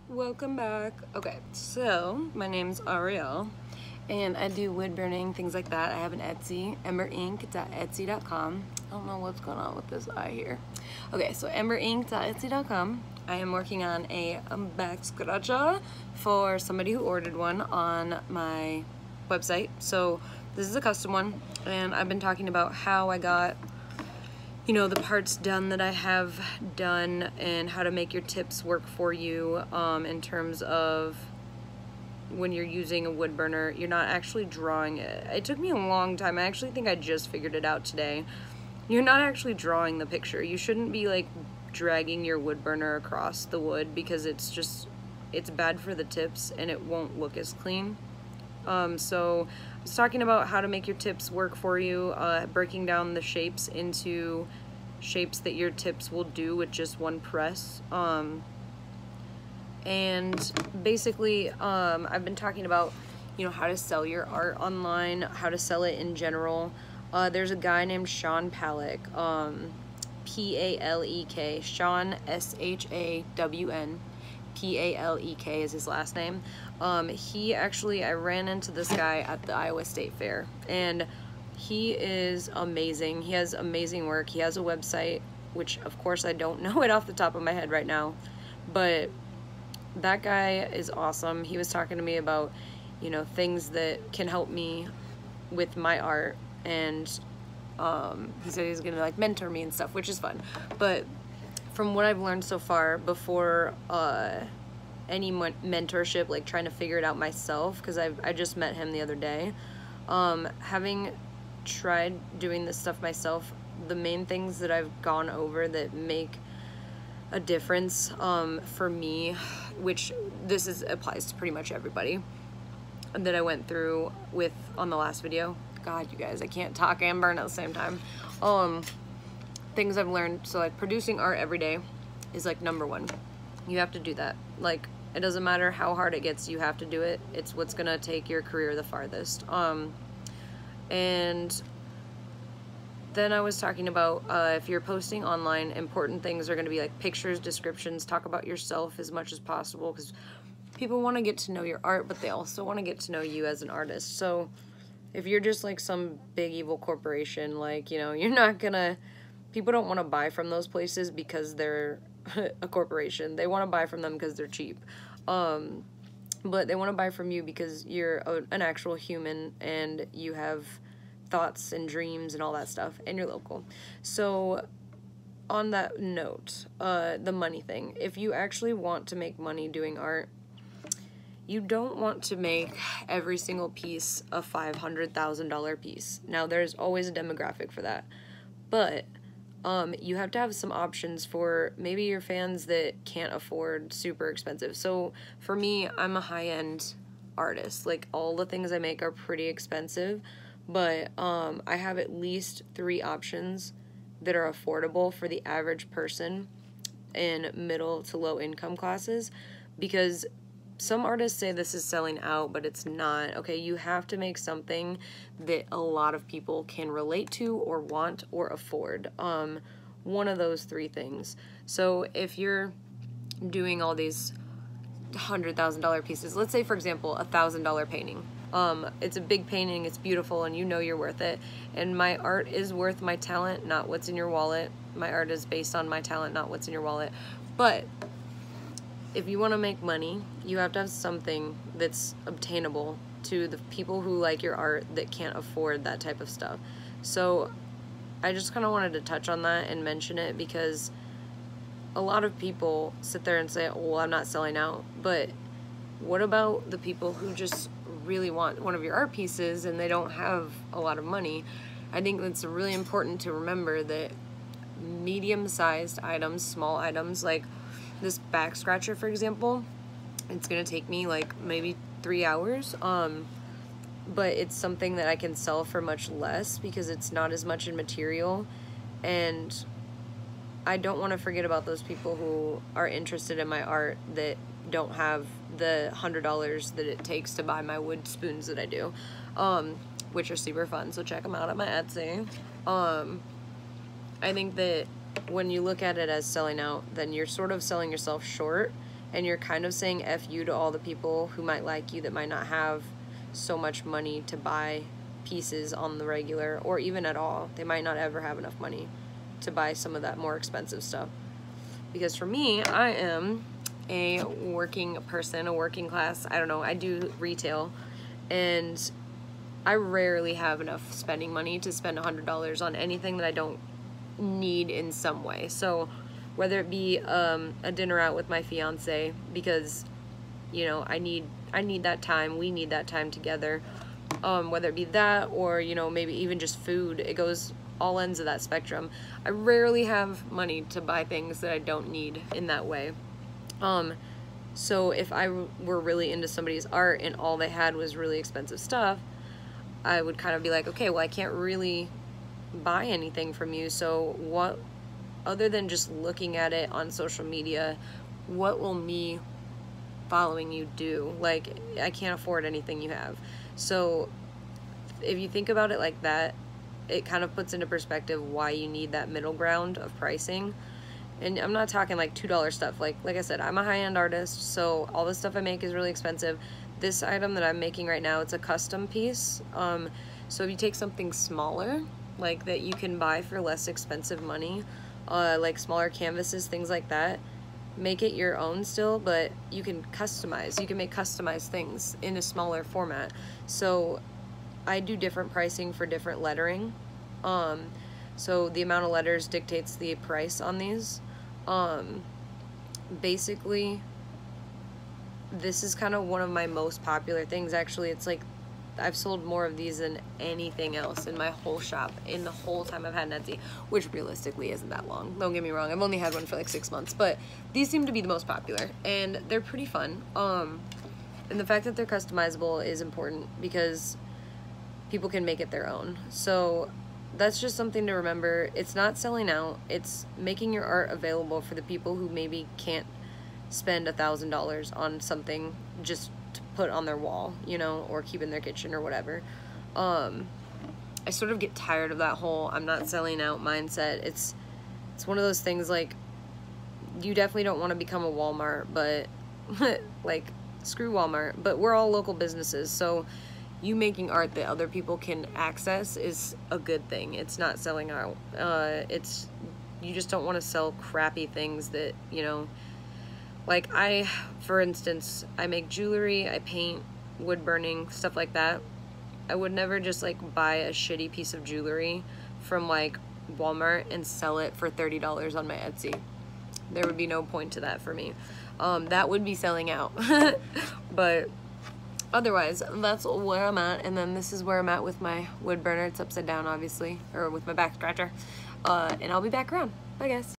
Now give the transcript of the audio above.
Welcome back. Okay, so my name's Ariel and I do wood burning, things like that. I have an Etsy, emberink.etsy.com. I don't know what's going on with this eye here. Okay, so emberink.etsy.com. I am working on a back scratcher for somebody who ordered one on my website. So this is a custom one, and I've been talking about how I got the parts done that I have done and how to make your tips work for you in terms of when you're using a wood burner. You're not actually drawing it. It took me a long time. I actually think I just figured it out today. You're not actually drawing the picture. You shouldn't be like dragging your wood burner across the wood because it's bad for the tips and it won't look as clean. So I was talking about how to make your tips work for you, breaking down the shapes into shapes that your tips will do with just one press. And basically, I've been talking about, how to sell your art online, how to sell it in general. There's a guy named Shawn Palek, P-A-L-E-K, Shawn, S-H-A-W-N. P-A-L-E-K is his last name. I ran into this guy at the Iowa State Fair, and he is amazing. He has amazing work. He has a website, which of course I don't know it off the top of my head right now, but that guy is awesome. He was talking to me about, things that can help me with my art, and he said he's gonna like mentor me and stuff, which is fun. But from what I've learned so far, before any mentorship, like trying to figure it out myself, because I just met him the other day, having tried doing this stuff myself, the main things that I've gone over that make a difference for me, which applies to pretty much everybody that I went through with on the last video. God, you guys, I can't talk and burn at the same time. Things I've learned, so like producing art every day is like number one. You have to do that. Like, it doesn't matter how hard it gets, you have to do it. It's what's gonna take your career the farthest. And then I was talking about if you're posting online, important things are gonna be like pictures, descriptions, talk about yourself as much as possible, because people wanna get to know your art, but they also wanna get to know you as an artist. So if you're just like some big evil corporation, like, you're not gonna, people don't want to buy from those places because they're a corporation. They want to buy from them because they're cheap. But they want to buy from you because you're an actual human and you have thoughts and dreams and all that stuff, and you're local. So on that note, the money thing. If you actually want to make money doing art, you don't want to make every single piece a $500,000 piece. Now, there's always a demographic for that, but you have to have some options for maybe your fans that can't afford super expensive. So for me, I'm a high-end artist. Like, all the things I make are pretty expensive, but I have at least 3 options that are affordable for the average person in middle to low income classes, because some artists say this is selling out, but it's not. Okay, you have to make something that a lot of people can relate to or want or afford. One of those 3 things. So if you're doing all these $100,000 pieces, let's say for example, $1,000 painting. It's a big painting, it's beautiful, and you're worth it. And my art is worth my talent, not what's in your wallet. My art is based on my talent, not what's in your wallet. But if you want to make money, you have to have something that's obtainable to the people who like your art that can't afford that type of stuff. So I just kind of wanted to touch on that and mention it, because a lot of people sit there and say, oh, well, I'm not selling out. But what about the people who just really want one of your art pieces and they don't have a lot of money? I think it's really important to remember that medium-sized items, small items, like this back scratcher, for example, it's gonna take me like maybe 3 hours, but it's something that I can sell for much less because it's not as much in material. And I don't want to forget about those people who are interested in my art that don't have the $100 that it takes to buy my wood spoons that I do, which are super fun, so check them out at my Etsy. I think that when you look at it as selling out, then you're sort of selling yourself short, and you're kind of saying F you to all the people who might like you that might not have so much money to buy pieces on the regular, or even at all. They might not ever have enough money to buy some of that more expensive stuff. Because for me, I am a working person, a working class, I don't know, I do retail, and I rarely have enough spending money to spend $100 on anything that I don't need in some way. So whether it be a dinner out with my fiance, because you know I need that time, we need that time together, whether it be that, or you know, maybe even just food, it goes all ends of that spectrum. I rarely have money to buy things that I don't need in that way. So if I were really into somebody's art and all they had was really expensive stuff, I would kind of be like, okay, well, I can't really buy anything from you, so what, other than just looking at it on social media, what will me following you do? Like, I can't afford anything you have. So if you think about it like that, it kind of puts into perspective why you need that middle ground of pricing. And I'm not talking like $2 stuff. Like I said, I'm a high-end artist, so all the stuff I make is really expensive. This item that I'm making right now, it's a custom piece. So if you take something smaller, like that you can buy for less expensive money, like smaller canvases, things like that, make it your own still, but you can customize. You can make customized things in a smaller format. So I do different pricing for different lettering. So the amount of letters dictates the price on these. Basically, this is kind of one of my most popular things. Actually, it's like I've sold more of these than anything else in my whole shop in the whole time I've had an Etsy, which realistically isn't that long. Don't get me wrong, I've only had one for like 6 months, but these seem to be the most popular, and they're pretty fun. And the fact that they're customizable is important because people can make it their own. So that's just something to remember. It's not selling out, it's making your art available for the people who maybe can't spend $1,000 on something just to put on their wall, you know, or keep in their kitchen or whatever. I sort of get tired of that whole I'm not selling out mindset. It's one of those things, like, you definitely don't want to become a Walmart, but like, screw Walmart, but we're all local businesses, so you making art that other people can access is a good thing. It's not selling out. It's, you just don't want to sell crappy things that, you know, like for instance, I make jewelry, I paint, wood burning, stuff like that. I would never just like buy a shitty piece of jewelry from like Walmart and sell it for $30 on my Etsy. There would be no point to that for me. That would be selling out. But otherwise, that's where I'm at. And then this is where I'm at with my wood burner. It's upside down, obviously, or with my back scratcher. And I'll be back around. Bye, guys.